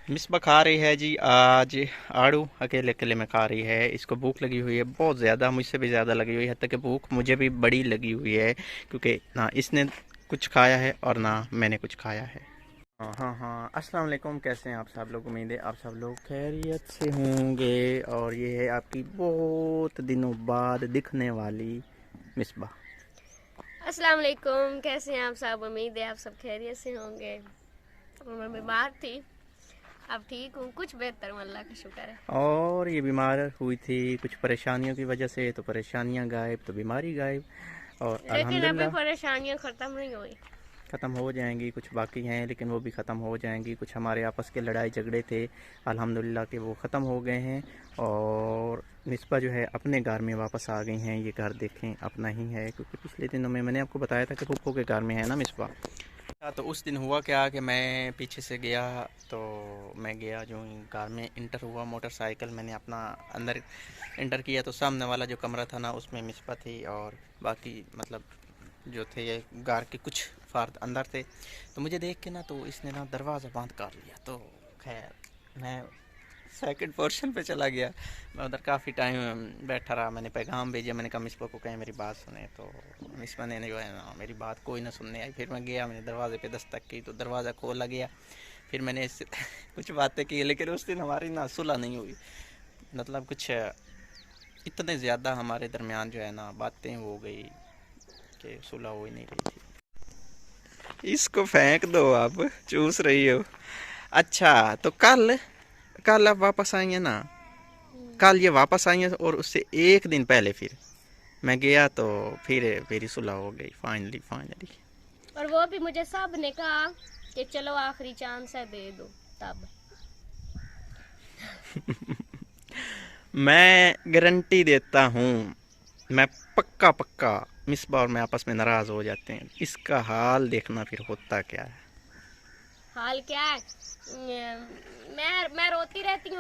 मिसबा खा रही है जी आज आड़ू, अकेले अकेले में खा रही है। इसको भूख लगी हुई है बहुत ज़्यादा, मुझसे भी ज़्यादा लगी हुई है। तक कि भूख मुझे भी बड़ी लगी हुई है, क्योंकि ना इसने कुछ खाया है और ना मैंने कुछ खाया है। हाँ हाँ हाँ, अस्सलाम वालेकुम। कैसे हैं आप सब लोग? उम्मीद है आप सब लोग खैरियत से होंगे। और ये है आपकी बहुत दिनों बाद दिखने वाली मिसबा। अस्सलाम वालेकुम, कैसे हैं आप सब? उम्मीद है आप सब खैरियत से होंगे। मैं बीमार थी, अब ठीक हूँ, कुछ बेहतर हूँ, अल्लाह का शुक्र है। और ये बीमार हुई थी कुछ परेशानियों की वजह से, तो परेशानियां गायब तो बीमारी गायब। और लेकिन अभी अल्हम्दुलिल्लाह परेशानियाँ ख़त्म नहीं हुई। ख़त्म हो जाएंगी, कुछ बाकी हैं लेकिन वो भी ख़त्म हो जाएंगी। कुछ हमारे आपस के लड़ाई झगड़े थे, अल्हम्दुलिल्लाह के वो ख़त्म हो गए हैं। और मिसबा जो है अपने घर में वापस आ गई हैं। ये घर देखें अपना ही है, क्योंकि पिछले दिनों में मैंने आपको बताया था कि फूफो के घर में है ना मिसबा। तो उस दिन हुआ क्या कि मैं पीछे से गया, तो मैं गया जो कार में इंटर हुआ, मोटरसाइकिल मैंने अपना अंदर इंटर किया, तो सामने वाला जो कमरा था ना उसमें मिसबा थी, और बाकी मतलब जो थे ये गार के कुछ फार्द अंदर थे। तो मुझे देख के ना तो इसने ना दरवाज़ा बंद कर लिया। तो खैर मैं सेकंड पोर्शन पे चला गया। मैं उधर काफ़ी टाइम बैठा रहा, मैंने पैगाम भेजा, मैंने कहा मिसबा को कहें मेरी बात सुने। तो मिसबा ने जो है ना मेरी बात कोई ना सुनने आई। फिर मैं गया, मैंने दरवाजे पे दस्तक की तो दरवाज़ा खोला गया। फिर मैंने इससे कुछ बातें की, लेकिन उस दिन हमारी ना सुलह नहीं हुई। मतलब कुछ इतने ज़्यादा हमारे दरमियान जो है ना बातें हो गई कि सुलह हो ही नहीं रही थी। इसको फेंक दो, आप चूस रही हो। अच्छा, तो कल कल आप वापस आई हैं ना? कल ये वापस आई हैं, और उससे एक दिन पहले फिर मैं गया, तो फिर मेरी सुलह हो गई फाइनली फाइनली। और वो भी मुझे सब ने कहा कि चलो आखिरी चांस है, दे दो। तब मैं गारंटी देता हूँ, मैं पक्का पक्का मिसबा और मैं आपस में नाराज़ हो जाते हैं। इसका हाल देखना फिर होता क्या है। हाल क्या है? मैं रोती रहती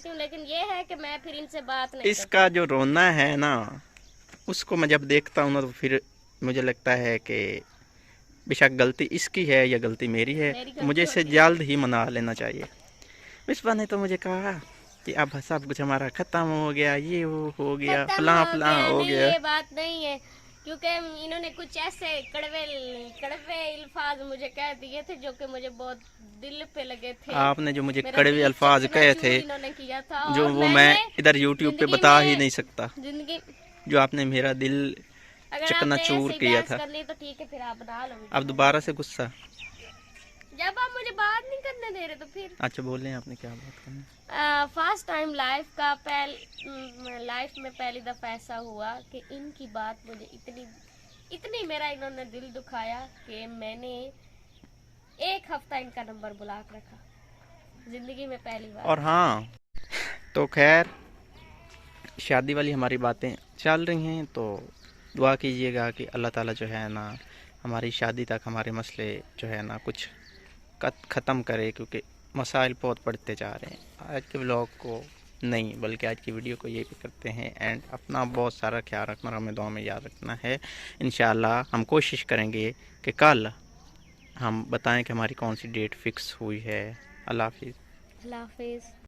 हूँ, लेकिन ये है कि मैं फिर इनसे बात नहीं करती। इसका जो रोना है ना, उसको मैं जब देखता हूँ ना तो फिर मुझे लगता है कि बेशक गलती इसकी है या गलती मेरी है, मेरी तो मुझे गलती इसे होती है। जल्द ही मना लेना चाहिए। मिसबा ने तो मुझे कहा कि अब सब कुछ हमारा ख़त्म हो गया, ये वो हो गया, खत्म फलां हो फलां गया हो नहीं, गया। ये बात नहीं है, क्योंकि इन्होंने कुछ ऐसे कड़वे कड़वे अल्फाज मुझे कह दिए थे जो कि मुझे बहुत दिल पे लगे थे। आपने जो मुझे मेरा कड़वे दिल अल्फाज कहे थे, चकनाचूर इन्होंने किया था, जो और वो मैं मैंने इधर यूट्यूब पे जिंदगी बता ही में नहीं सकता, जिंदगी जो आपने मेरा दिल अगर आपने चकनाचूर ऐसे ही किया बहस था। कर ली तो ठीक है, फिर आप बना लो अब वीडियो दोबारा में। से गुस्सा? जब आप मुझे बात नहीं करने दे रहे तो फिर अच्छा बोलें, आपने क्या बात करनी? फर्स्ट टाइम लाइफ में पहली दफ़ा ऐसा हुआ कि इनकी बात मुझे इतनी इतनी मेरा इन्होंने दिल दुखाया कि मैंने एक हफ्ता इनका नंबर ब्लॉक रखा, जिंदगी में पहली बार। और हाँ, तो खैर शादी वाली हमारी बातें चल रही हैं, तो दुआ कीजिएगा कि अल्लाह ताला जो है ना हमारी शादी तक हमारे मसले जो है ना कुछ ख़त्म करे, क्योंकि मसाइल बहुत बढ़ते जा रहे हैं। आज के व्लॉग को नहीं बल्कि आज की वीडियो को ये भी करते हैं एंड अपना बहुत सारा ख्याल रखना और हमें दुआ में याद रखना है। इंशाल्लाह हम कोशिश करेंगे कि कल हम बताएं कि हमारी कौन सी डेट फ़िक्स हुई है। अल्लाह हाफिज़। अल्लाह हाफिज़।